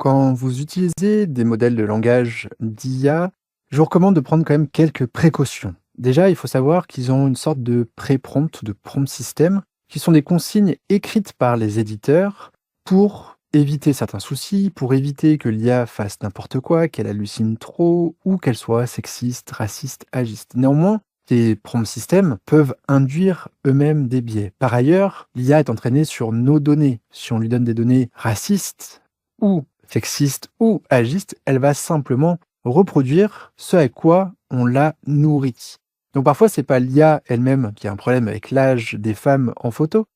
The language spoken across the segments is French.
Quand vous utilisez des modèles de langage d'IA, je vous recommande de prendre quand même quelques précautions. Déjà, il faut savoir qu'ils ont une sorte de pré-prompt, de prompt system, qui sont des consignes écrites par les éditeurs pour éviter certains soucis, pour éviter que l'IA fasse n'importe quoi, qu'elle hallucine trop ou qu'elle soit sexiste, raciste, agiste. Néanmoins, ces prompt systems peuvent induire eux-mêmes des biais. Par ailleurs, l'IA est entraînée sur nos données. Si on lui donne des données racistes ou sexistes ou agistes, elle va simplement reproduire ce à quoi on l'a nourrie. Donc parfois, c'est pas l'IA elle-même qui a un problème avec l'âge des femmes en photo,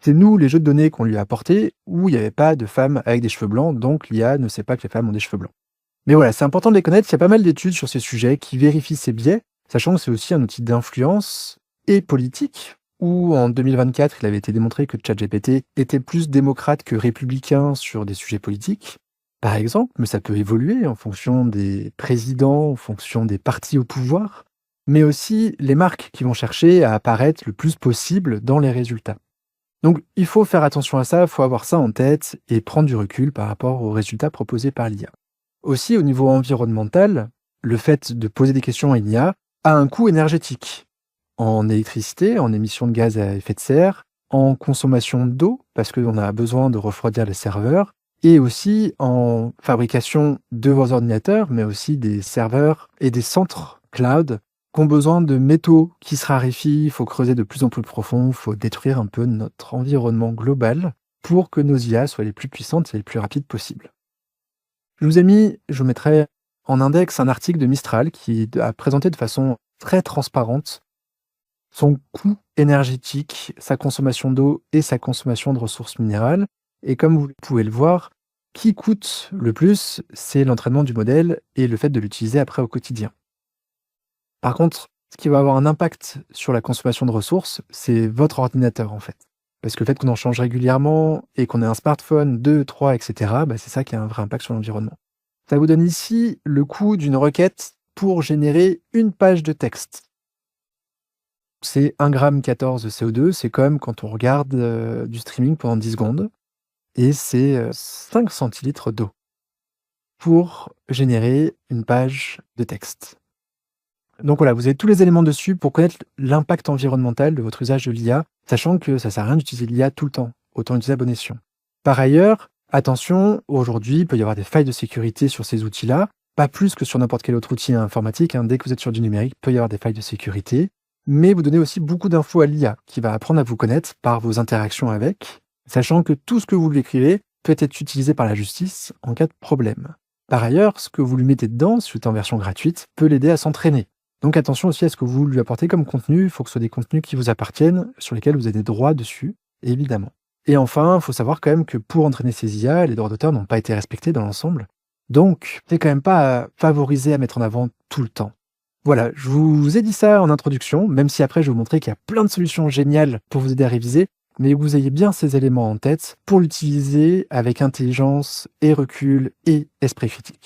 c'est nous, les jeux de données qu'on lui a apportés, où il n'y avait pas de femmes avec des cheveux blancs, donc l'IA ne sait pas que les femmes ont des cheveux blancs. Mais voilà, c'est important de les connaître, il y a pas mal d'études sur ces sujets qui vérifient ces biais, sachant que c'est aussi un outil d'influence et politique, où en 2024, il avait été démontré que ChatGPT était plus démocrate que républicain sur des sujets politiques, par exemple, mais ça peut évoluer en fonction des présidents, en fonction des partis au pouvoir, mais aussi les marques qui vont chercher à apparaître le plus possible dans les résultats. Donc il faut faire attention à ça, il faut avoir ça en tête et prendre du recul par rapport aux résultats proposés par l'IA. Aussi, au niveau environnemental, le fait de poser des questions à l'IA a un coût énergétique, en électricité, en émissions de gaz à effet de serre, en consommation d'eau, parce qu'on a besoin de refroidir les serveurs, et aussi en fabrication de vos ordinateurs, mais aussi des serveurs et des centres cloud qui ont besoin de métaux qui se raréfient, il faut creuser de plus en plus profond, il faut détruire un peu notre environnement global pour que nos IA soient les plus puissantes et les plus rapides possibles. Je vous mettrai en index un article de Mistral qui a présenté de façon très transparente son coût énergétique, sa consommation d'eau et sa consommation de ressources minérales. Et comme vous pouvez le voir, qui coûte le plus, c'est l'entraînement du modèle et le fait de l'utiliser après au quotidien. Par contre, ce qui va avoir un impact sur la consommation de ressources, c'est votre ordinateur en fait. Parce que le fait qu'on en change régulièrement et qu'on ait un smartphone, 2, 3, etc., c'est ça qui a un vrai impact sur l'environnement. Ça vous donne ici le coût d'une requête pour générer une page de texte. C'est 1,14 g de CO2, c'est comme quand on regarde du streaming pendant 10 secondes, et c'est 5 centilitres d'eau pour générer une page de texte. Donc voilà, vous avez tous les éléments dessus pour connaître l'impact environnemental de votre usage de l'IA, sachant que ça ne sert à rien d'utiliser l'IA tout le temps, autant l'utiliser à bon escient. Par ailleurs, attention, aujourd'hui, il peut y avoir des failles de sécurité sur ces outils-là, pas plus que sur n'importe quel autre outil informatique, dès que vous êtes sur du numérique, il peut y avoir des failles de sécurité, mais vous donnez aussi beaucoup d'infos à l'IA, qui va apprendre à vous connaître par vos interactions avec, sachant que tout ce que vous lui écrivez peut être utilisé par la justice en cas de problème. Par ailleurs, ce que vous lui mettez dedans, si vous êtes en version gratuite, peut l'aider à s'entraîner. Donc attention aussi à ce que vous lui apportez comme contenu, il faut que ce soit des contenus qui vous appartiennent, sur lesquels vous avez des droits dessus, évidemment. Et enfin, il faut savoir quand même que pour entraîner ces IA, les droits d'auteur n'ont pas été respectés dans l'ensemble. Donc, c'est quand même pas à favoriser, à mettre en avant tout le temps. Voilà, je vous ai dit ça en introduction, même si après je vais vous montrer qu'il y a plein de solutions géniales pour vous aider à réviser, mais que vous ayez bien ces éléments en tête pour l'utiliser avec intelligence et recul et esprit critique.